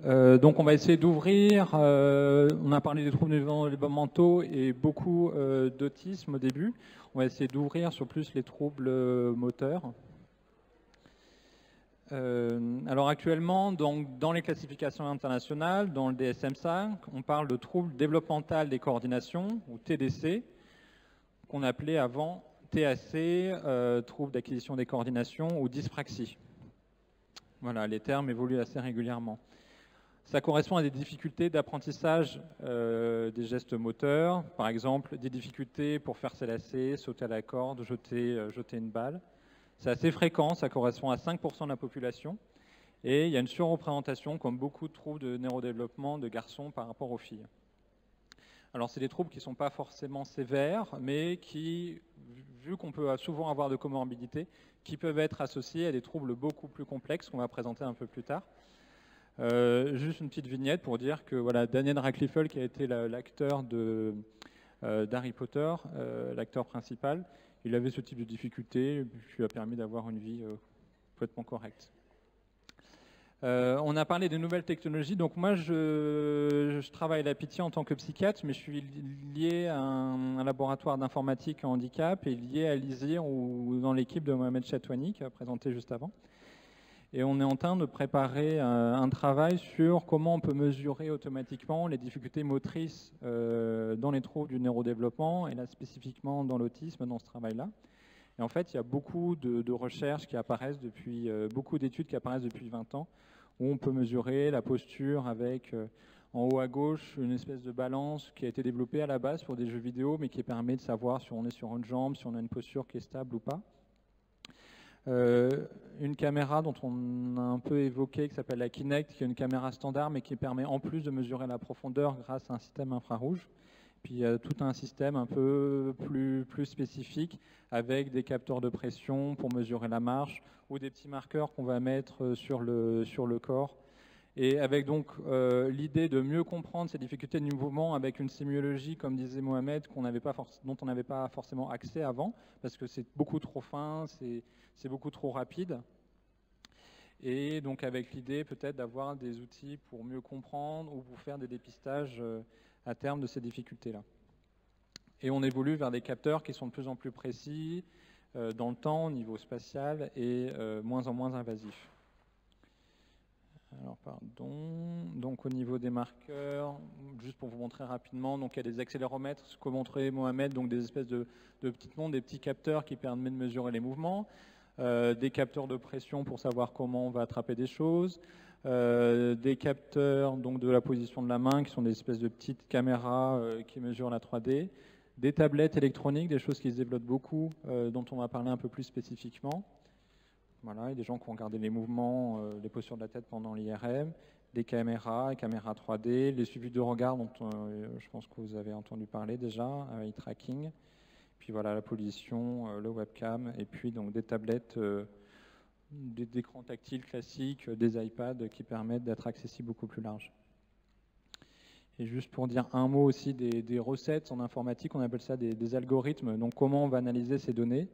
Donc on va essayer d'ouvrir, on a parlé des troubles développementaux et beaucoup d'autisme au début. On va essayer d'ouvrir sur plus les troubles moteurs. Alors actuellement, donc, dans les classifications internationales, dans le DSM-5, on parle de troubles développemental des coordinations, ou TDC, qu'on appelait avant TAC, troubles d'acquisition des coordinations, ou dyspraxie. Voilà, les termes évoluent assez régulièrement. Ça correspond à des difficultés d'apprentissage des gestes moteurs, par exemple des difficultés pour faire ses lacets, sauter à la corde, jeter une balle. C'est assez fréquent, ça correspond à 5% de la population. Et il y a une surreprésentation, comme beaucoup de troubles de neurodéveloppement de garçons par rapport aux filles. Alors c'est des troubles qui ne sont pas forcément sévères, mais qui, vu qu'on peut souvent avoir de comorbidités, qui peuvent être associés à des troubles beaucoup plus complexes qu'on va présenter un peu plus tard. Juste une petite vignette pour dire que voilà, Daniel Radcliffe, qui a été l'acteur d'Harry Potter, l'acteur principal, il avait ce type de difficulté, qui lui a permis d'avoir une vie complètement correcte. On a parlé des nouvelles technologies. Donc moi, je travaille à la Pitié en tant que psychiatre, mais je suis lié à un laboratoire d'informatique en handicap et lié à l'ISIR ou dans l'équipe de Mohamed Chatouani, qui a présenté juste avant. Et on est en train de préparer un travail sur comment on peut mesurer automatiquement les difficultés motrices dans les troubles du neurodéveloppement, et là spécifiquement dans l'autisme, dans ce travail-là. Et en fait, il y a beaucoup de recherches qui apparaissent depuis, beaucoup d'études qui apparaissent depuis 20 ans, où on peut mesurer la posture avec, en haut à gauche, une espèce de balance qui a été développée à la base pour des jeux vidéo, mais qui permet de savoir si on est sur une jambe, si on a une posture qui est stable ou pas. Une caméra dont on a un peu évoqué, qui s'appelle la Kinect, qui est une caméra standard, mais qui permet en plus de mesurer la profondeur grâce à un système infrarouge. Puis il y a tout un système un peu plus spécifique, avec des capteurs de pression pour mesurer la marche, ou des petits marqueurs qu'on va mettre sur le corps. Et avec donc l'idée de mieux comprendre ces difficultés du mouvement avec une sémiologie, comme disait Mohamed, dont on n'avait pas forcément accès avant, parce que c'est beaucoup trop fin, c'est beaucoup trop rapide. Et donc avec l'idée peut-être d'avoir des outils pour mieux comprendre ou pour faire des dépistages à terme de ces difficultés-là. Et on évolue vers des capteurs qui sont de plus en plus précis dans le temps, au niveau spatial, et moins en moins invasifs. Alors, pardon. Donc, au niveau des marqueurs, juste pour vous montrer rapidement, donc il y a des accéléromètres, ce que montrait Mohamed, donc des espèces de petites montres, des petits capteurs qui permettent de mesurer les mouvements, des capteurs de pression pour savoir comment on va attraper des choses, des capteurs donc de la position de la main, qui sont des espèces de petites caméras qui mesurent la 3D, des tablettes électroniques, des choses qui se développent beaucoup, dont on va parler un peu plus spécifiquement. Voilà, il y a des gens qui ont regardé les mouvements, les postures de la tête pendant l'IRM, des caméras 3D, les suivis de regard dont je pense que vous avez entendu parler déjà, eye tracking, puis voilà la position, le webcam, et puis donc des tablettes, des écrans tactiles classiques, des iPads qui permettent d'être accessibles beaucoup plus large. Et juste pour dire un mot aussi des recettes en informatique, on appelle ça des algorithmes, donc comment on va analyser ces données.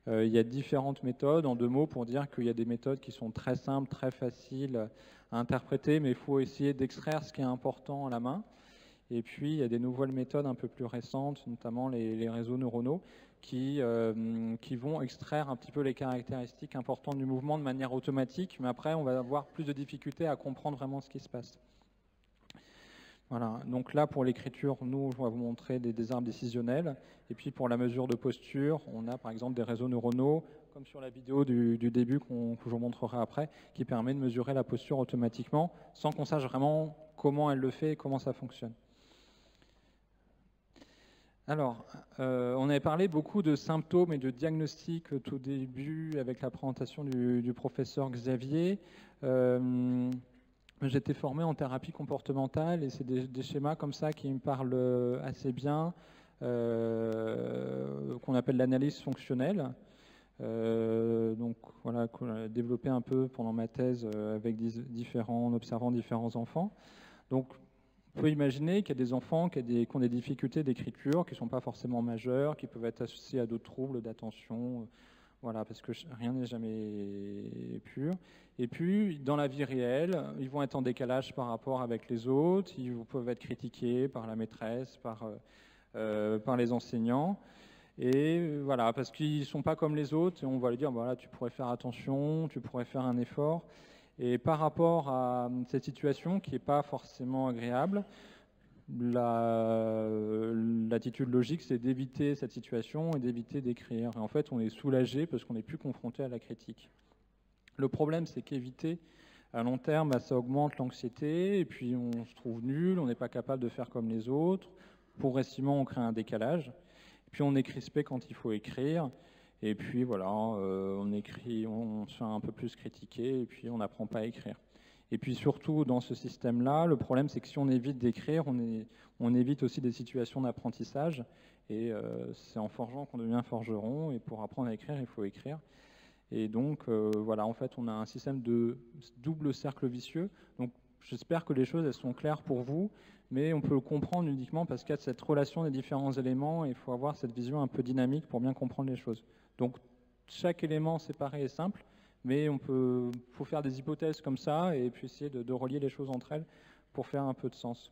Il y a différentes méthodes, en 2 mots, pour dire qu'il y a des méthodes qui sont très simples, très faciles à interpréter, mais il faut essayer d'extraire ce qui est important à la main. Et puis, il y a des nouvelles méthodes un peu plus récentes, notamment les réseaux neuronaux, qui vont extraire un petit peu les caractéristiques importantes du mouvement de manière automatique, mais après, on va avoir plus de difficultés à comprendre vraiment ce qui se passe. Voilà, donc là pour l'écriture, nous, on va vous montrer des arbres décisionnels. Et puis pour la mesure de posture, on a par exemple des réseaux neuronaux, comme sur la vidéo du début que je vous montrerai après, qui permet de mesurer la posture automatiquement, sans qu'on sache vraiment comment elle le fait et comment ça fonctionne. Alors, on avait parlé beaucoup de symptômes et de diagnostics au tout début avec la présentation du professeur Xavier. J'étais formé en thérapie comportementale et c'est des schémas comme ça qui me parlent assez bien, qu'on appelle l'analyse fonctionnelle. Donc voilà, qu'on a développé un peu pendant ma thèse en observant différents enfants. Donc on peut imaginer qu'il y a des enfants qui ont des difficultés d'écriture qui ne sont pas forcément majeures, qui peuvent être associées à d'autres troubles d'attention, Voilà, parce que rien n'est jamais pur. Et puis, dans la vie réelle, ils vont être en décalage par rapport avec les autres, ils peuvent être critiqués par la maîtresse, par les enseignants. Et voilà, parce qu'ils ne sont pas comme les autres, et on va lui dire, voilà, tu pourrais faire attention, tu pourrais faire un effort. Et par rapport à cette situation qui n'est pas forcément agréable, l'attitude logique, c'est d'éviter cette situation et d'éviter d'écrire. Et en fait, on est soulagé parce qu'on n'est plus confronté à la critique. Le problème, c'est qu'éviter, à long terme, ça augmente l'anxiété, et puis on se trouve nul, on n'est pas capable de faire comme les autres. Progressivement, on crée un décalage. Et puis on est crispé quand il faut écrire. Et puis voilà, on écrit, on se fait un peu plus critiquer, et puis on n'apprend pas à écrire. Et puis surtout, dans ce système-là, le problème, c'est que si on évite d'écrire, on évite aussi des situations d'apprentissage. Et c'est en forgeant qu'on devient forgeron. Et pour apprendre à écrire, il faut écrire. Et donc, voilà, en fait, on a un système de double cercle vicieux. Donc, j'espère que les choses, elles sont claires pour vous. Mais on peut le comprendre uniquement parce qu'il y a cette relation des différents éléments. Et il faut avoir cette vision un peu dynamique pour bien comprendre les choses. Donc, chaque élément séparé est simple. Mais faut faire des hypothèses comme ça et puis essayer de relier les choses entre elles pour faire un peu de sens.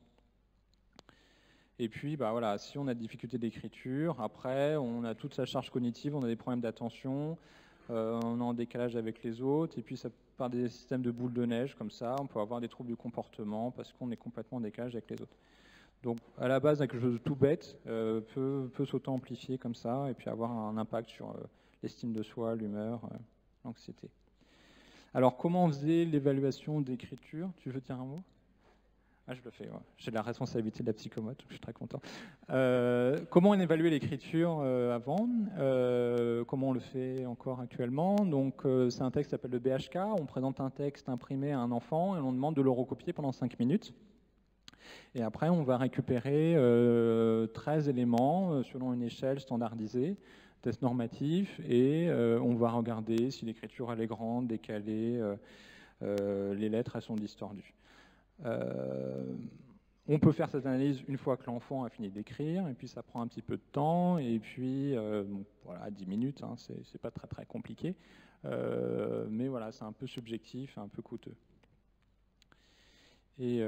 Et puis, bah voilà, si on a des difficultés d'écriture, après, on a toute sa charge cognitive, on a des problèmes d'attention, on est en décalage avec les autres, et puis ça par des systèmes de boules de neige comme ça, on peut avoir des troubles du comportement parce qu'on est complètement en décalage avec les autres. Donc, à la base, quelque chose de tout bête peut s'auto-amplifier comme ça et puis avoir un impact sur l'estime de soi, l'humeur, l'anxiété. Alors, comment on faisait l'évaluation d'écriture? Tu veux dire un mot? Ah, je le fais, ouais. J'ai la responsabilité de la psychomote, je suis très content. Comment on évaluait l'écriture avant? Comment on le fait encore actuellement? Donc, c'est un texte qui s'appelle le BHK. On présente un texte imprimé à un enfant et on demande de le recopier pendant 5 minutes. Et après, on va récupérer 13 éléments selon une échelle standardisée, test normatif, et on va regarder si l'écriture elle est grande, décalée, les lettres elles sont distordues. On peut faire cette analyse une fois que l'enfant a fini d'écrire, et puis ça prend un petit peu de temps, et puis bon, voilà, 10 minutes, hein, c'est pas très très compliqué, mais voilà, c'est un peu subjectif, un peu coûteux. Et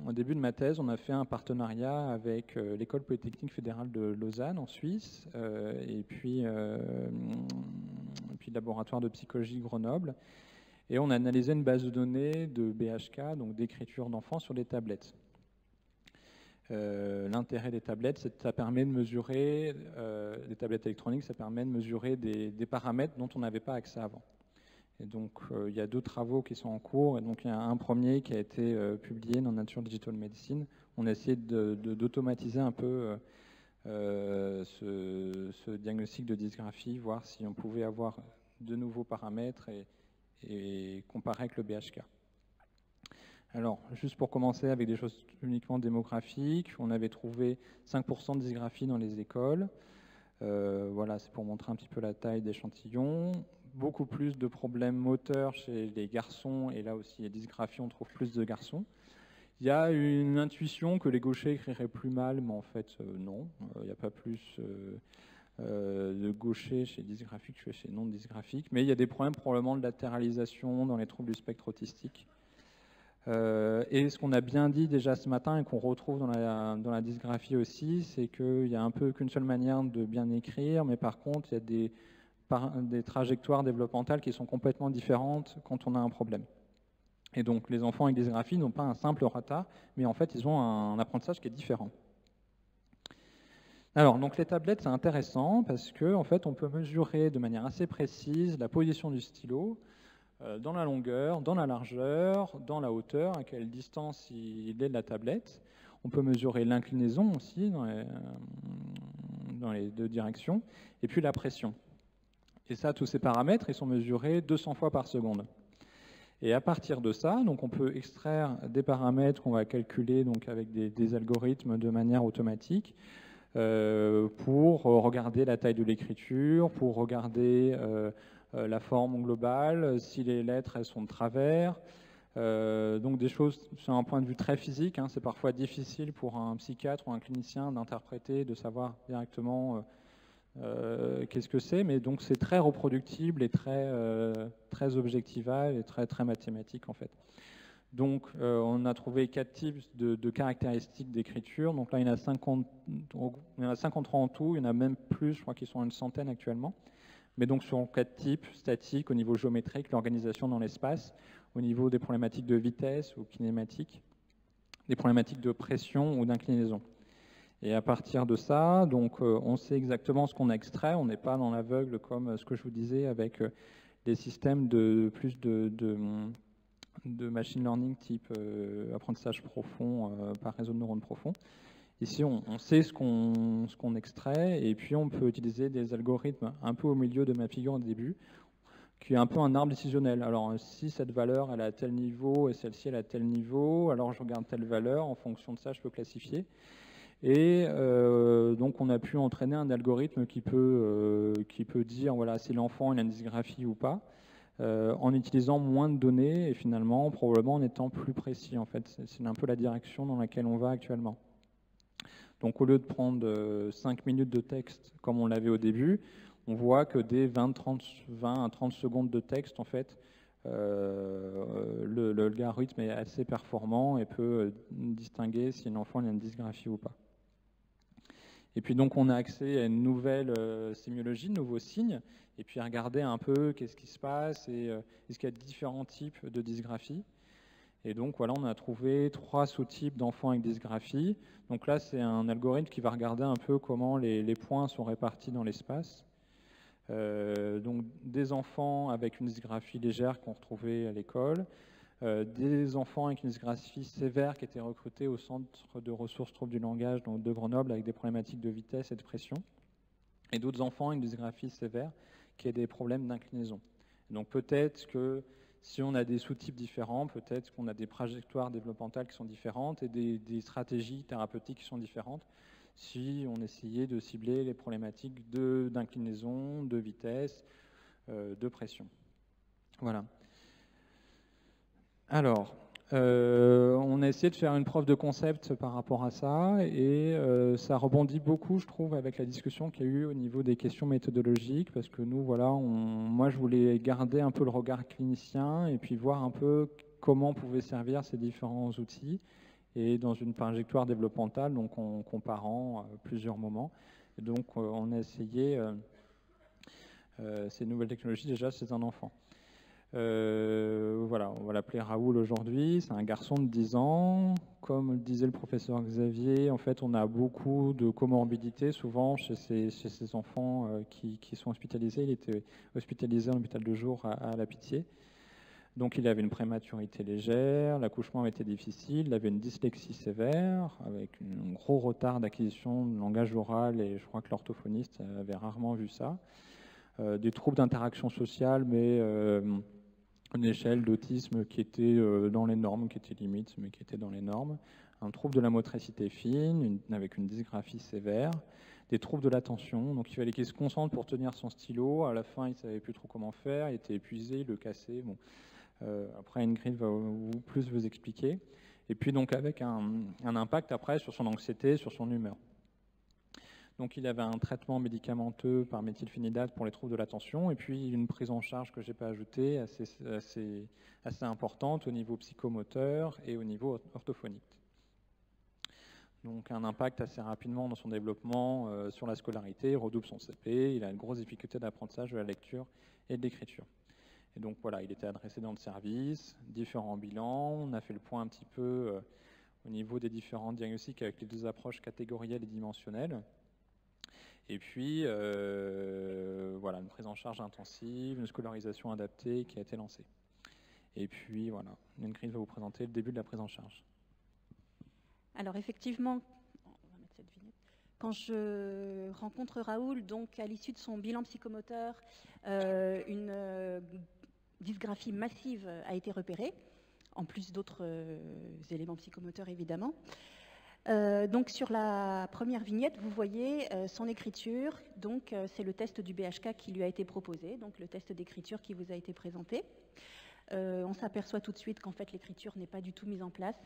au début de ma thèse, on a fait un partenariat avec l'École polytechnique fédérale de Lausanne en Suisse et puis le laboratoire de psychologie Grenoble. Et on a analysé une base de données de BHK, donc d'écriture d'enfants sur des tablettes. L'intérêt des tablettes, c'est que ça permet de mesurer, des tablettes électroniques, ça permet de mesurer des paramètres dont on n'avait pas accès avant. Et donc, il y a 2 travaux qui sont en cours. Et donc, il y a un premier qui a été publié dans Nature Digital Medicine. On a essayé d'automatiser un peu ce diagnostic de dysgraphie, voir si on pouvait avoir de nouveaux paramètres et comparer avec le BHK. Alors, juste pour commencer avec des choses uniquement démographiques, on avait trouvé 5% de dysgraphie dans les écoles. Voilà, c'est pour montrer un petit peu la taille d'échantillons. Beaucoup plus de problèmes moteurs chez les garçons, et là aussi, les dysgraphies, on trouve plus de garçons. Il y a une intuition que les gauchers écriraient plus mal, mais en fait, non. Il n'y a pas plus de gauchers chez dysgraphiques que chez non-dysgraphiques, mais il y a des problèmes probablement de latéralisation dans les troubles du spectre autistique. Et ce qu'on a bien dit déjà ce matin et qu'on retrouve dans la dysgraphie aussi, c'est qu'il n'y a un peu qu'une seule manière de bien écrire, mais par contre, il y a des trajectoires développementales qui sont complètement différentes quand on a un problème. Et donc les enfants avec dysgraphie n'ont pas un simple retard, mais en fait ils ont un apprentissage qui est différent. Alors donc les tablettes c'est intéressant parce que en fait on peut mesurer de manière assez précise la position du stylo dans la longueur, dans la largeur, dans la hauteur, à quelle distance il est de la tablette. On peut mesurer l'inclinaison aussi dans les 2 directions, et puis la pression. Et ça, tous ces paramètres, ils sont mesurés 200 fois par seconde. Et à partir de ça, donc on peut extraire des paramètres qu'on va calculer donc avec des algorithmes de manière automatique pour regarder la taille de l'écriture, pour regarder la forme globale, si les lettres elles sont de travers. Donc des choses sur un point de vue très physique, hein, c'est parfois difficile pour un psychiatre ou un clinicien d'interpréter, de savoir directement qu'est-ce que c'est, mais donc c'est très reproductible et très objectivable et très mathématique en fait. Donc on a trouvé 4 types de caractéristiques d'écriture. Donc là il y en a 53 en tout, il y en a même plus, je crois qu'ils sont une centaine actuellement. Mais donc sur 4 types, statique, au niveau géométrique, l'organisation dans l'espace, au niveau des problématiques de vitesse ou kinématique, des problématiques de pression ou d'inclinaison. Et à partir de ça, donc, on sait exactement ce qu'on a extrait, on n'est pas dans l'aveugle comme ce que je vous disais avec des systèmes de machine learning type apprentissage profond par réseau de neurones profonds. Ici, on sait ce qu'on extrait et puis on peut utiliser des algorithmes un peu au milieu de ma figure au début, qui est un peu un arbre décisionnel. Alors, si cette valeur elle est à tel niveau et celle-ci elle est à tel niveau, alors je regarde telle valeur, en fonction de ça, je peux classifier. Et donc on a pu entraîner un algorithme qui peut dire voilà, si l'enfant a une dysgraphie ou pas, en utilisant moins de données et finalement probablement en étant plus précis en fait. C'est un peu la direction dans laquelle on va actuellement. Donc au lieu de prendre 5 minutes de texte comme on l'avait au début, on voit que dès 20 à 30 secondes de texte en fait, l'algorithme est assez performant et peut distinguer si l'enfant a une dysgraphie ou pas. Et puis donc on a accès à une nouvelle sémiologie, de nouveaux signes, et puis à regarder un peu qu'est-ce qui se passe et est-ce qu'il y a différents types de dysgraphie. Et donc voilà, on a trouvé 3 sous-types d'enfants avec dysgraphie. Donc là, c'est un algorithme qui va regarder un peu comment les points sont répartis dans l'espace. Donc des enfants avec une dysgraphie légère qu'on retrouvait à l'école, des enfants avec une dysgraphie sévère qui étaient recrutés au centre de ressources troubles du langage donc de Grenoble avec des problématiques de vitesse et de pression, et d'autres enfants avec une dysgraphie sévère qui ont des problèmes d'inclinaison. Donc peut-être que si on a des sous-types différents, peut-être qu'on a des trajectoires développementales qui sont différentes et des stratégies thérapeutiques qui sont différentes si on essayait de cibler les problématiques d'inclinaison, de vitesse, de pression. Voilà. Alors, on a essayé de faire une preuve de concept par rapport à ça et ça rebondit beaucoup, je trouve, avec la discussion qu'il y a eu au niveau des questions méthodologiques parce que nous, voilà, moi je voulais garder un peu le regard clinicien et puis voir un peu comment pouvaient servir ces différents outils et dans une trajectoire développementale, donc en comparant plusieurs moments. Et donc on a essayé ces nouvelles technologies déjà chez un enfant. Voilà, on va l'appeler Raoul aujourd'hui, c'est un garçon de 10 ans. Comme le disait le professeur Xavier, en fait on a beaucoup de comorbidités souvent chez ces enfants qui sont hospitalisés. Il était hospitalisé en hôpital de jour à La Pitié. Donc il avait une prématurité légère, l'accouchement était difficile, il avait une dyslexie sévère, avec un gros retard d'acquisition de langage oral, et je crois que l'orthophoniste avait rarement vu ça. Des troubles d'interaction sociale, mais une échelle d'autisme qui était dans les normes, qui était limite, mais qui était dans les normes. Un trouble de la motricité fine, avec une dysgraphie sévère. Des troubles de l'attention, donc il fallait qu'il se concentre pour tenir son stylo. À la fin, il ne savait plus trop comment faire, il était épuisé, il le cassait. Bon. Après, Ingrid va plus vous expliquer. Et puis donc avec un impact après sur son anxiété, sur son humeur. Donc il avait un traitement médicamenteux par méthylphénidate pour les troubles de l'attention et puis une prise en charge que je n'ai pas ajoutée assez importante au niveau psychomoteur et au niveau orthophonique. Donc un impact assez rapidement dans son développement sur la scolarité, il redouble son CP, il a une grosse difficulté d'apprentissage de la lecture et de l'écriture. Et donc voilà, il était adressé dans le service, différents bilans, on a fait le point un petit peu au niveau des différents diagnostics avec les 2 approches catégorielles et dimensionnelles. Et puis, voilà, une prise en charge intensive, une scolarisation adaptée qui a été lancée. Et puis, voilà, Ingrid va vous présenter le début de la prise en charge. Alors, effectivement, quand je rencontre Raoul, donc à l'issue de son bilan psychomoteur, une dysgraphie massive a été repérée, en plus d'autres éléments psychomoteurs, évidemment. Donc sur la première vignette, vous voyez son écriture. Donc c'est le test du BHK qui lui a été proposé, donc le test d'écriture qui vous a été présenté. On s'aperçoit tout de suite qu'en fait l'écriture n'est pas du tout mise en place.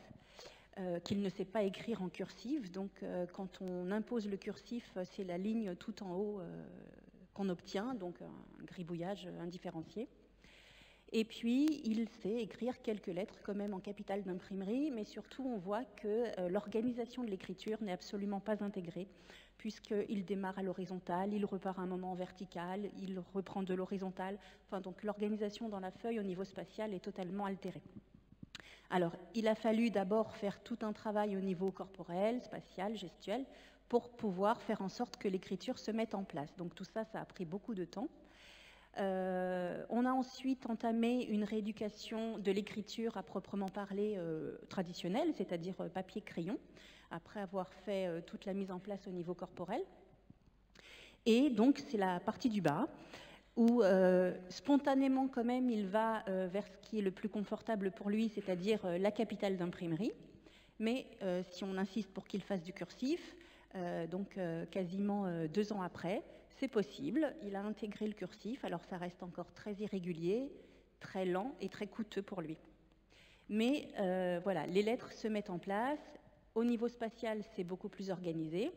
qu'il ne sait pas écrire en cursive. Donc quand on impose le cursif, c'est la ligne tout en haut qu'on obtient, donc un gribouillage indifférencié. Et puis, il sait écrire quelques lettres quand même en capitale d'imprimerie, mais surtout, on voit que l'organisation de l'écriture n'est absolument pas intégrée, puisqu'il démarre à l'horizontale, il repart un moment en vertical, il reprend de l'horizontale. Enfin, donc l'organisation dans la feuille au niveau spatial est totalement altérée. Alors, il a fallu d'abord faire tout un travail au niveau corporel, spatial, gestuel, pour pouvoir faire en sorte que l'écriture se mette en place. Donc tout ça, ça a pris beaucoup de temps. On a ensuite entamé une rééducation de l'écriture à proprement parler traditionnelle, c'est-à-dire papier-crayon, après avoir fait toute la mise en place au niveau corporel. Et donc, c'est la partie du bas, où spontanément, quand même, il va vers ce qui est le plus confortable pour lui, c'est-à-dire la capitale d'imprimerie. Mais si on insiste pour qu'il fasse du cursif, donc quasiment 2 ans après, c'est possible, il a intégré le cursif, alors ça reste encore très irrégulier, très lent et très coûteux pour lui. Mais voilà, les lettres se mettent en place, au niveau spatial c'est beaucoup plus organisé,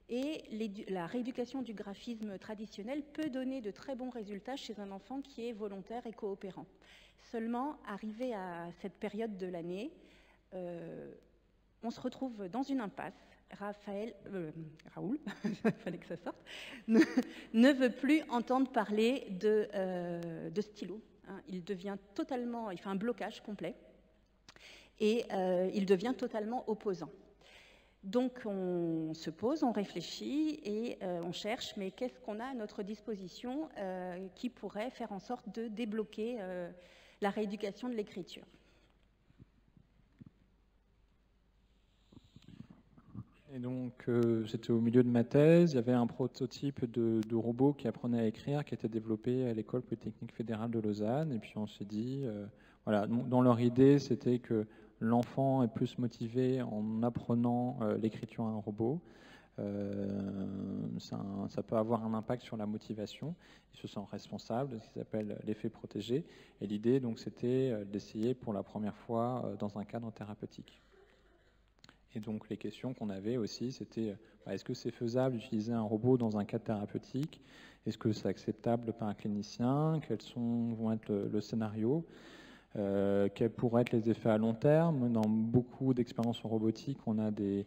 et la rééducation du graphisme traditionnel peut donner de très bons résultats chez un enfant qui est volontaire et coopérant. Seulement, arrivé à cette période de l'année, on se retrouve dans une impasse. Raoul, il fallait que ça sorte, ne veut plus entendre parler de stylo. Hein. Il devient totalement, il fait un blocage complet et il devient totalement opposant. Donc on se pose, on réfléchit et on cherche, mais qu'est-ce qu'on a à notre disposition qui pourrait faire en sorte de débloquer la rééducation de l'écriture. Et donc, c'était au milieu de ma thèse. Il y avait un prototype de robot qui apprenait à écrire, qui était développé à l'École Polytechnique Fédérale de Lausanne. Et puis, on s'est dit, voilà, dans leur idée, c'était que l'enfant est plus motivé en apprenant l'écriture à un robot. Ça peut avoir un impact sur la motivation. Il se sent responsable de ce qu'ils appellent l'effet protégé. Et l'idée, donc, c'était d'essayer pour la première fois dans un cadre thérapeutique. Et donc les questions qu'on avait aussi, c'était est-ce que c'est faisable d'utiliser un robot dans un cadre thérapeutique? Est-ce que c'est acceptable par un clinicien? Quels vont être le scénario? Quels pourraient être les effets à long terme? Dans beaucoup d'expériences en robotique, on a des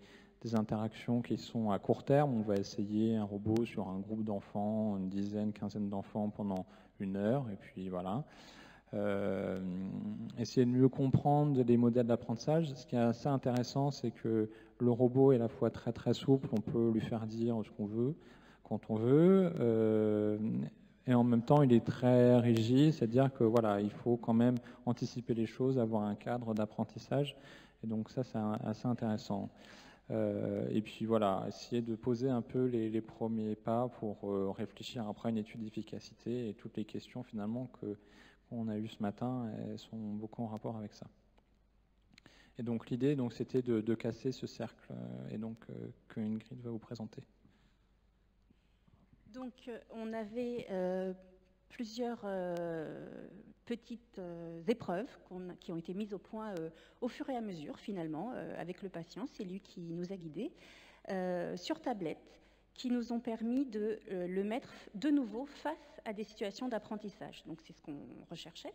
interactions qui sont à court terme. On va essayer un robot sur un groupe d'enfants, une dizaine, quinzaine d'enfants pendant 1 heure, et puis voilà. Essayer de mieux comprendre les modèles d'apprentissage. Ce qui est assez intéressant, c'est que le robot est à la fois très très souple, on peut lui faire dire ce qu'on veut, quand on veut, et en même temps il est très rigide, c'est-à-dire que voilà, il faut quand même anticiper les choses, avoir un cadre d'apprentissage, et donc ça c'est assez intéressant. Et puis voilà, essayer de poser un peu les premiers pas pour réfléchir après à une étude d'efficacité, et toutes les questions finalement qu'on a eues ce matin, elles sont beaucoup en rapport avec ça. Et donc l'idée, c'était de casser ce cercle, et donc que Ingrid va vous présenter. Donc on avait plusieurs petites épreuves qui ont été mises au point au fur et à mesure finalement avec le patient, c'est lui qui nous a guidés, sur tablette, qui nous ont permis de le mettre de nouveau face à des situations d'apprentissage. Donc c'est ce qu'on recherchait.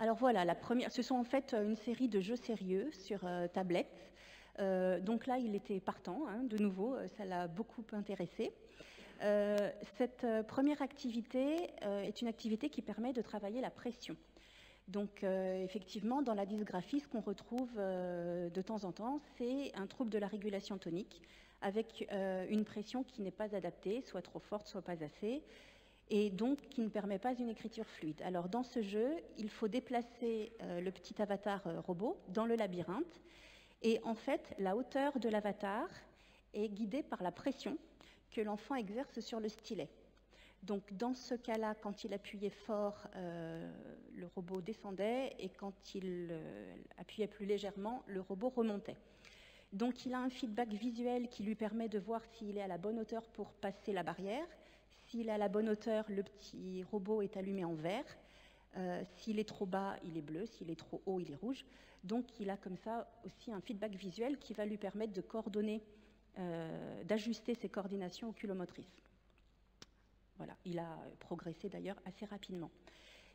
Alors voilà, ce sont en fait une série de jeux sérieux sur tablette. Donc là, il était partant, hein, de nouveau, ça l'a beaucoup intéressé. Cette première activité est une activité qui permet de travailler la pression. Donc effectivement, dans la dysgraphie, ce qu'on retrouve de temps en temps, c'est un trouble de la régulation tonique avec une pression qui n'est pas adaptée, soit trop forte, soit pas assez, et donc qui ne permet pas une écriture fluide. Alors dans ce jeu, il faut déplacer le petit avatar robot dans le labyrinthe, et en fait, la hauteur de l'avatar est guidée par la pression que l'enfant exerce sur le stylet. Donc dans ce cas-là, quand il appuyait fort, le robot descendait, et quand il appuyait plus légèrement, le robot remontait. Donc il a un feedback visuel qui lui permet de voir s'il est à la bonne hauteur pour passer la barrière. S'il est à la bonne hauteur, le petit robot est allumé en vert. S'il est trop bas, il est bleu. S'il est trop haut, il est rouge. Donc, il a comme ça aussi un feedback visuel qui va lui permettre de coordonner, d'ajuster ses coordinations oculomotrices. Voilà, il a progressé d'ailleurs assez rapidement.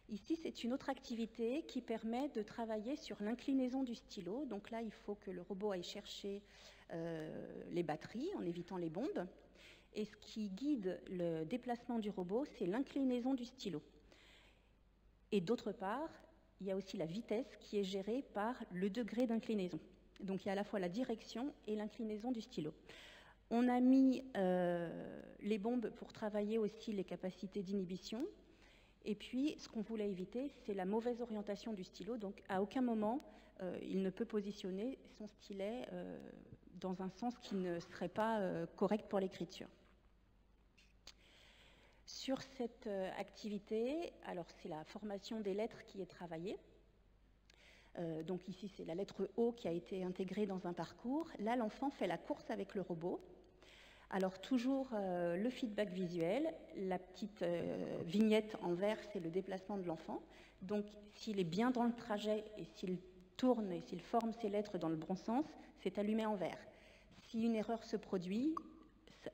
Ici, c'est une autre activité qui permet de travailler sur l'inclinaison du stylo. Donc là, il faut que le robot aille chercher les batteries en évitant les bombes. Et ce qui guide le déplacement du robot, c'est l'inclinaison du stylo. Et d'autre part, il y a aussi la vitesse qui est gérée par le degré d'inclinaison. Donc il y a à la fois la direction et l'inclinaison du stylo. On a mis les bombes pour travailler aussi les capacités d'inhibition. Et puis, ce qu'on voulait éviter, c'est la mauvaise orientation du stylo. Donc, à aucun moment, il ne peut positionner son stylet dans un sens qui ne serait pas correct pour l'écriture. Sur cette activité, alors c'est la formation des lettres qui est travaillée. Donc ici, c'est la lettre O qui a été intégrée dans un parcours. Là, l'enfant fait la course avec le robot. Alors toujours le feedback visuel, la petite vignette en vert, c'est le déplacement de l'enfant. Donc s'il est bien dans le trajet et s'il tourne et s'il forme ses lettres dans le bon sens, c'est allumé en vert. Si une erreur se produit,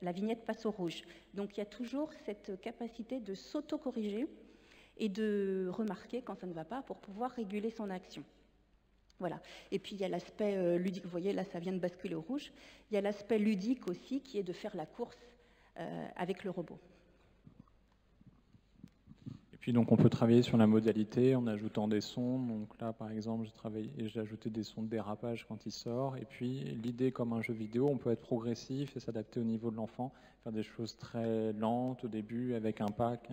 la vignette passe au rouge. Donc il y a toujours cette capacité de s'auto-corriger et de remarquer quand ça ne va pas pour pouvoir réguler son action. Voilà. Et puis il y a l'aspect ludique, vous voyez là ça vient de basculer au rouge, il y a l'aspect ludique aussi qui est de faire la course avec le robot. Et puis donc on peut travailler sur la modalité en ajoutant des sons, donc là par exemple j'ai ajouté des sons de dérapage quand il sort, et puis l'idée comme un jeu vidéo, on peut être progressif et s'adapter au niveau de l'enfant, faire des choses très lentes au début avec un pack,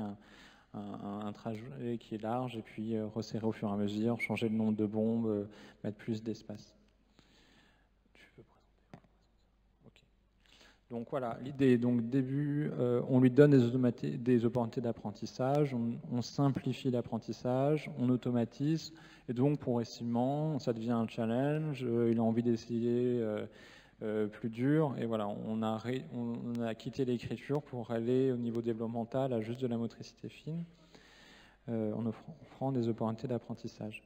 un trajet qui est large et puis resserrer au fur et à mesure, changer le nombre de bombes, mettre plus d'espace. Tu veux présenter? Ok. Donc voilà, l'idée, donc début, on lui donne des opportunités d'apprentissage, on simplifie l'apprentissage, on automatise, et donc progressivement, ça devient un challenge, il a envie d'essayer plus dur, et voilà, on a quitté l'écriture pour aller au niveau développemental à juste de la motricité fine, en offrant des opportunités d'apprentissage.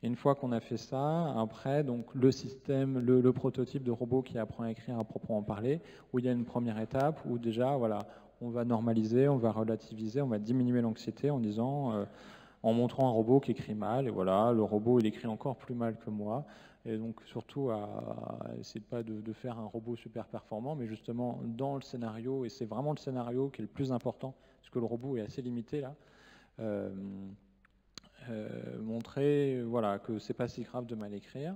Et une fois qu'on a fait ça, après, donc le système, le prototype de robot qui apprend à écrire à proprement parler, où il y a une première étape où déjà, voilà, on va normaliser, on va relativiser, on va diminuer l'anxiété en disant, en montrant un robot qui écrit mal, et voilà, le robot il écrit encore plus mal que moi. Et donc surtout à essayer pas de faire un robot super performant, mais justement dans le scénario, et c'est vraiment le scénario qui est le plus important, parce que le robot est assez limité là, montrer voilà, que c'est pas si grave de mal écrire,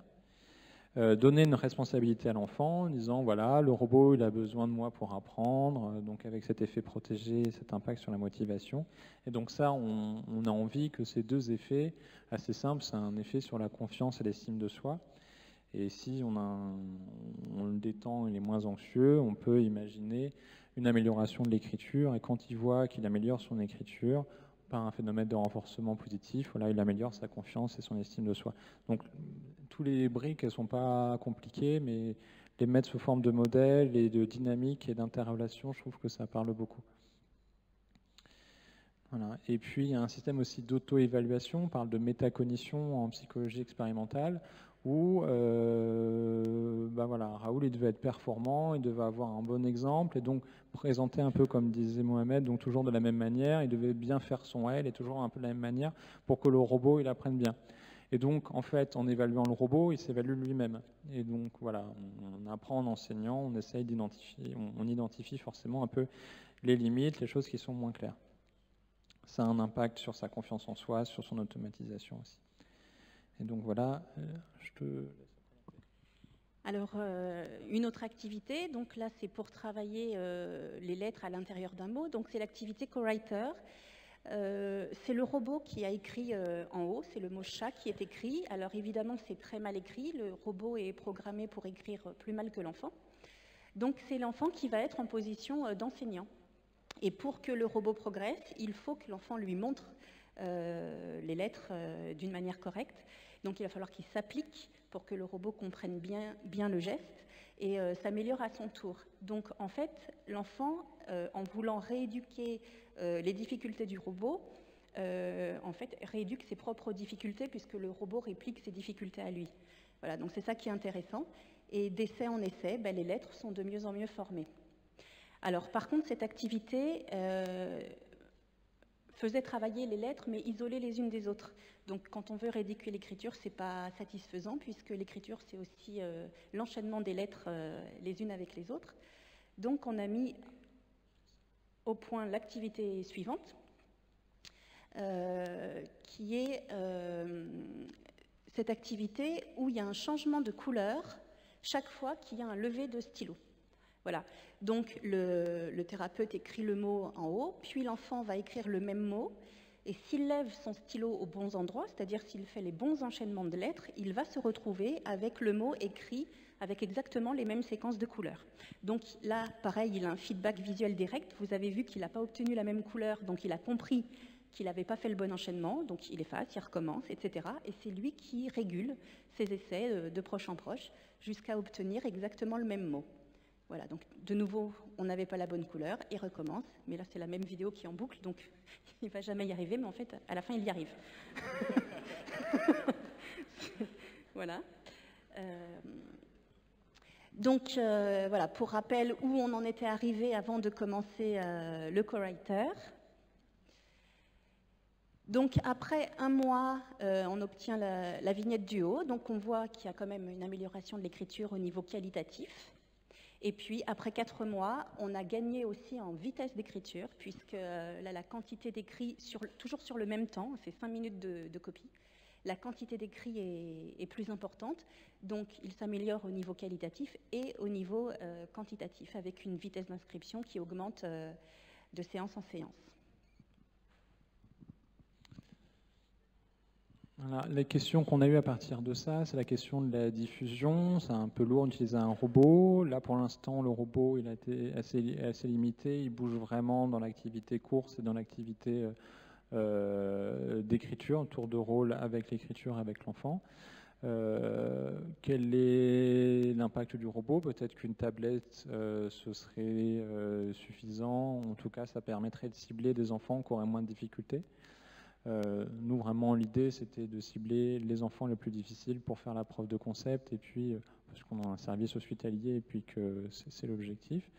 donner une responsabilité à l'enfant en disant voilà, le robot il a besoin de moi pour apprendre, donc avec cet effet protégé, cet impact sur la motivation. Et donc ça, on a envie que ces deux effets, assez simples, c'est un effet sur la confiance et l'estime de soi. Et si on le détend, il est moins anxieux, on peut imaginer une amélioration de l'écriture. Et quand il voit qu'il améliore son écriture par un phénomène de renforcement positif, voilà, il améliore sa confiance et son estime de soi. Donc, tous les briques, elles ne sont pas compliquées, mais les mettre sous forme de modèle et de dynamique et d'interrelation, je trouve que ça parle beaucoup. Voilà. Et puis, il y a un système aussi d'auto-évaluation, on parle de métacognition en psychologie expérimentale, où voilà, Raoul il devait être performant, il devait avoir un bon exemple, et donc présenter un peu comme disait Mohamed, donc toujours de la même manière, il devait bien faire son L, et toujours un peu de la même manière, pour que le robot il apprenne bien. Et donc, en fait, en évaluant le robot, il s'évalue lui-même. Et donc, voilà, on apprend en enseignant, on essaye d'identifier, on identifie forcément un peu les limites, les choses qui sont moins claires. Ça a un impact sur sa confiance en soi, sur son automatisation aussi. Et donc voilà, je te laisse. Alors, une autre activité, donc là c'est pour travailler les lettres à l'intérieur d'un mot, donc c'est l'activité co-writer. C'est le robot qui a écrit en haut, c'est le mot chat qui est écrit. Alors évidemment c'est très mal écrit, le robot est programmé pour écrire plus mal que l'enfant. Donc c'est l'enfant qui va être en position d'enseignant. Et pour que le robot progresse, il faut que l'enfant lui montre les lettres d'une manière correcte. Donc il va falloir qu'il s'applique pour que le robot comprenne bien le geste et s'améliore à son tour. Donc en fait, l'enfant, en voulant rééduquer les difficultés du robot, en fait, rééduque ses propres difficultés puisque le robot réplique ses difficultés à lui. Voilà, donc c'est ça qui est intéressant. Et d'essai en essai, les lettres sont de mieux en mieux formées. Alors, par contre, cette activité faisait travailler les lettres, mais isolées les unes des autres. Donc, quand on veut rééduquer l'écriture, ce n'est pas satisfaisant, puisque l'écriture, c'est aussi l'enchaînement des lettres les unes avec les autres. Donc, on a mis au point l'activité suivante, qui est cette activité où il y a un changement de couleur chaque fois qu'il y a un lever de stylo. Voilà. Donc, le thérapeute écrit le mot en haut, puis l'enfant va écrire le même mot, et s'il lève son stylo aux bons endroits, c'est-à-dire s'il fait les bons enchaînements de lettres, il va se retrouver avec le mot écrit avec exactement les mêmes séquences de couleurs. Donc là, pareil, il a un feedback visuel direct. Vous avez vu qu'il n'a pas obtenu la même couleur, donc il a compris qu'il n'avait pas fait le bon enchaînement, donc il efface, il recommence, etc. Et c'est lui qui régule ses essais de proche en proche jusqu'à obtenir exactement le même mot. Voilà, donc de nouveau, on n'avait pas la bonne couleur, il recommence, mais là c'est la même vidéo qui est en boucle, donc il ne va jamais y arriver, mais en fait, à la fin, il y arrive. Voilà. Donc, voilà, pour rappel, où on en était arrivé avant de commencer le co-writer. Donc, après un mois, on obtient la vignette du haut. Donc, on voit qu'il y a quand même une amélioration de l'écriture au niveau qualitatif. Et puis, après 4 mois, on a gagné aussi en vitesse d'écriture, puisque là, la quantité d'écrit, toujours sur le même temps, c'est 5 minutes de copie, la quantité d'écrit est plus importante. Donc, il s'améliore au niveau qualitatif et au niveau quantitatif, avec une vitesse d'inscription qui augmente de séance en séance. Voilà, les questions qu'on a eues à partir de ça, c'est la question de la diffusion. C'est un peu lourd d'utiliser un robot. Là, pour l'instant, le robot il a été assez limité. Il bouge vraiment dans l'activité course et dans l'activité d'écriture, tour de rôle avec l'écriture, avec l'enfant. Quel est l'impact du robot? Peut-être qu'une tablette, ce serait suffisant. En tout cas, ça permettrait de cibler des enfants qui auraient moins de difficultés. Nous, vraiment, l'idée, c'était de cibler les enfants les plus difficiles pour faire la preuve de concept, et puis, parce qu'on a un service hospitalier, et puis que c'est l'objectif.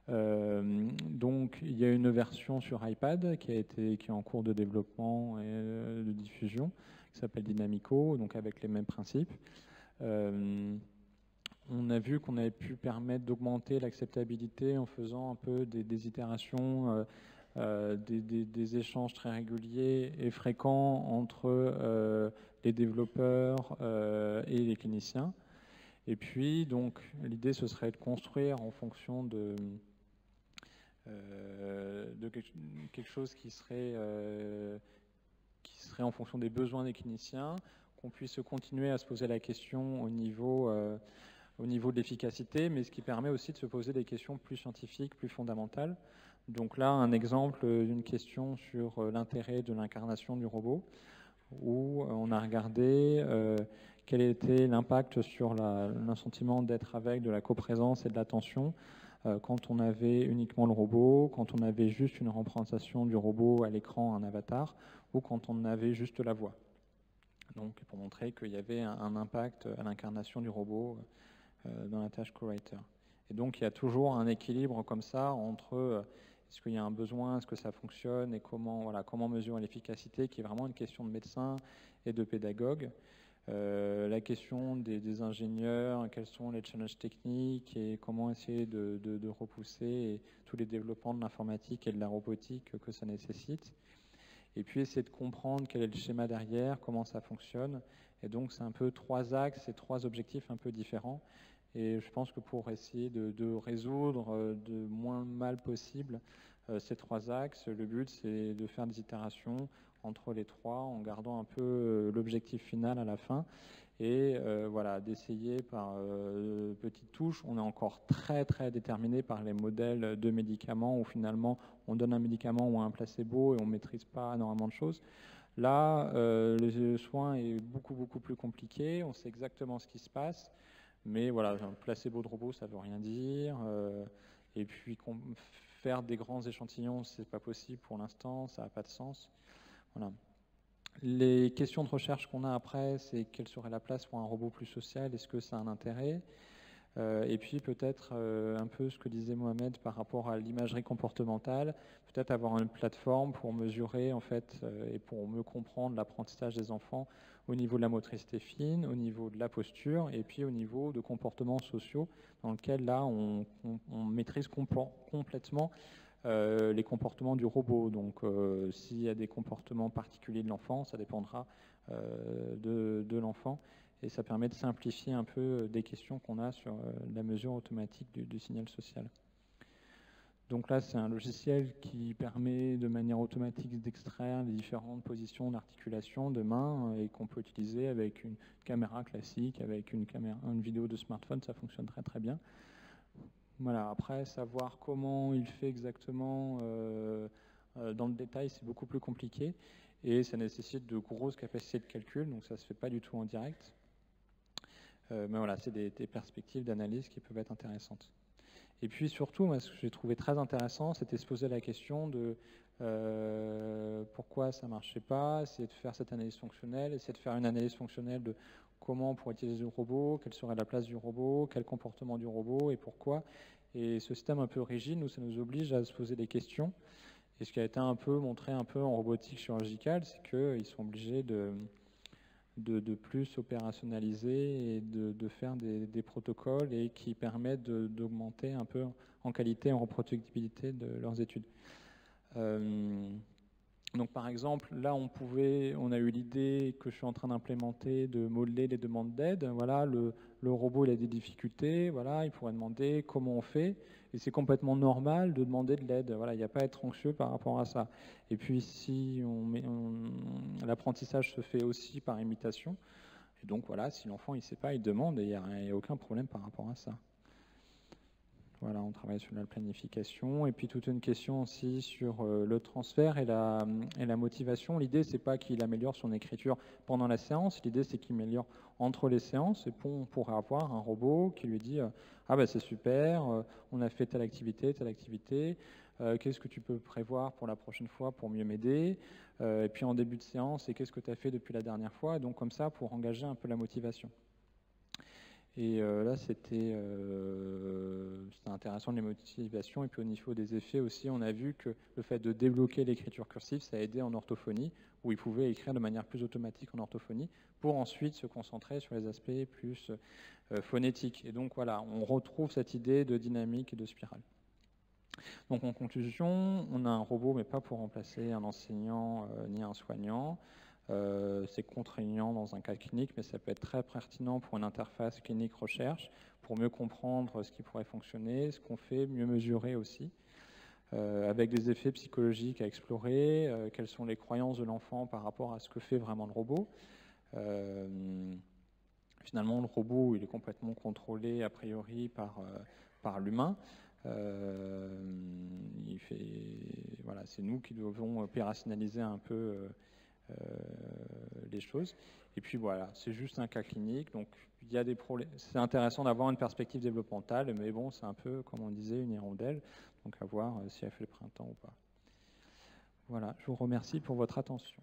Donc, il y a une version sur iPad qui est en cours de développement et de diffusion, qui s'appelle Dynamico, donc avec les mêmes principes. On a vu qu'on avait pu permettre d'augmenter l'acceptabilité en faisant un peu des itérations, des échanges très réguliers et fréquents entre les développeurs et les cliniciens. Et puis, donc, l'idée, ce serait de construire en fonction de quelque chose qui serait en fonction des besoins des cliniciens, qu'on puisse continuer à se poser la question au niveau de l'efficacité, mais ce qui permet aussi de se poser des questions plus scientifiques, plus fondamentales. Donc là, un exemple d'une question sur l'intérêt de l'incarnation du robot, où on a regardé quel était l'impact sur l'assentiment d'être avec, de la coprésence et de l'attention, quand on avait uniquement le robot, quand on avait juste une représentation du robot à l'écran, un avatar, ou quand on avait juste la voix. Donc pour montrer qu'il y avait un impact à l'incarnation du robot dans la tâche co-writer. Et donc il y a toujours un équilibre comme ça entre est-ce qu'il y a un besoin, est-ce que ça fonctionne, et comment mesurer l'efficacité, qui est vraiment une question de médecin et de pédagogue. La question des ingénieurs, quels sont les challenges techniques et comment essayer de repousser tous les développements de l'informatique et de la robotique que ça nécessite. Et puis essayer de comprendre quel est le schéma derrière, comment ça fonctionne. Et donc c'est un peu 3 axes et 3 objectifs un peu différents. Et je pense que pour essayer de résoudre de moins mal possible ces 3 axes, le but c'est de faire des itérations entre les 3 en gardant un peu l'objectif final à la fin. Et d'essayer par petites touches. On est encore très très déterminé par les modèles de médicaments où finalement on donne un médicament ou un placebo et on ne maîtrise pas énormément de choses. Là, le soin est beaucoup plus compliqué, on sait exactement ce qui se passe, mais voilà, un placebo de robot, ça ne veut rien dire. Et puis faire des grands échantillons, c'est pas possible pour l'instant, ça n'a pas de sens. Voilà. Les questions de recherche qu'on a après, c'est quelle serait la place pour un robot plus social? Est-ce que ça a un intérêt? Et puis peut-être un peu ce que disait Mohamed par rapport à l'imagerie comportementale, peut-être avoir une plateforme pour mesurer en fait et pour mieux comprendre l'apprentissage des enfants au niveau de la motricité fine, au niveau de la posture et puis au niveau de comportements sociaux dans lequel là on maîtrise complètement les comportements du robot. Donc s'il y a des comportements particuliers de l'enfant, ça dépendra de l'enfant. Et ça permet de simplifier un peu des questions qu'on a sur la mesure automatique du signal social. Donc là, c'est un logiciel qui permet de manière automatique d'extraire les différentes positions d'articulation de main et qu'on peut utiliser avec une caméra classique, avec une vidéo de smartphone, ça fonctionne très très bien. Voilà, après, savoir comment il fait exactement dans le détail, c'est beaucoup plus compliqué et ça nécessite de grosses capacités de calcul, donc ça ne se fait pas du tout en direct. Mais voilà, c'est des perspectives d'analyse qui peuvent être intéressantes. Et puis surtout, moi, ce que j'ai trouvé très intéressant, c'était se poser la question de pourquoi ça ne marchait pas, essayer de faire cette analyse fonctionnelle, essayer de faire une analyse fonctionnelle de comment on pourrait utiliser le robot, quelle serait la place du robot, quel comportement du robot et pourquoi. Et ce système un peu rigide, nous, ça nous oblige à se poser des questions. Et ce qui a été un peu montré un peu en robotique chirurgicale, c'est qu'ils sont obligés de plus opérationnaliser et de faire des protocoles et qui permettent d'augmenter un peu en qualité et en reproductibilité de leurs études. Donc par exemple, là on a eu l'idée que je suis en train d'implémenter de modeler les demandes d'aide. Voilà, le robot il a des difficultés, voilà, il pourrait demander comment on fait. Et c'est complètement normal de demander de l'aide. Voilà, il n'y a pas à être anxieux par rapport à ça. Et puis si l'apprentissage se fait aussi par imitation, et donc voilà, si l'enfant il ne sait pas, il demande et il n'y a aucun problème par rapport à ça. Voilà, on travaille sur la planification et puis toute une question aussi sur le transfert et la motivation. L'idée, c'est pas qu'il améliore son écriture pendant la séance. L'idée, c'est qu'il améliore entre les séances. Et on pourrait avoir un robot qui lui dit ah ben c'est super, on a fait telle activité, qu'est-ce que tu peux prévoir pour la prochaine fois pour mieux m'aider? Et puis en début de séance, et qu'est-ce que tu as fait depuis la dernière fois? Et donc comme ça, pour engager un peu la motivation. Et là, c'était intéressant les motivations. Et puis au niveau des effets aussi, on a vu que le fait de débloquer l'écriture cursive, ça a aidé en orthophonie, où il pouvait écrire de manière plus automatique en orthophonie, pour ensuite se concentrer sur les aspects plus phonétiques. Et donc voilà, on retrouve cette idée de dynamique et de spirale. Donc en conclusion, on a un robot, mais pas pour remplacer un enseignant ni un soignant. C'est contraignant dans un cas clinique, mais ça peut être très pertinent pour une interface clinique-recherche, pour mieux comprendre ce qui pourrait fonctionner, ce qu'on fait, mieux mesurer aussi, avec des effets psychologiques à explorer, quelles sont les croyances de l'enfant par rapport à ce que fait vraiment le robot. Finalement, le robot, il est complètement contrôlé a priori par l'humain. Voilà, c'est nous qui devons opérationnaliser un peu les choses. Et puis voilà, c'est juste un cas clinique, donc il y a des problèmes. C'est intéressant d'avoir une perspective développementale, mais bon, c'est un peu, comme on disait, une hirondelle, donc à voir si elle fait le printemps ou pas. Voilà, je vous remercie pour votre attention.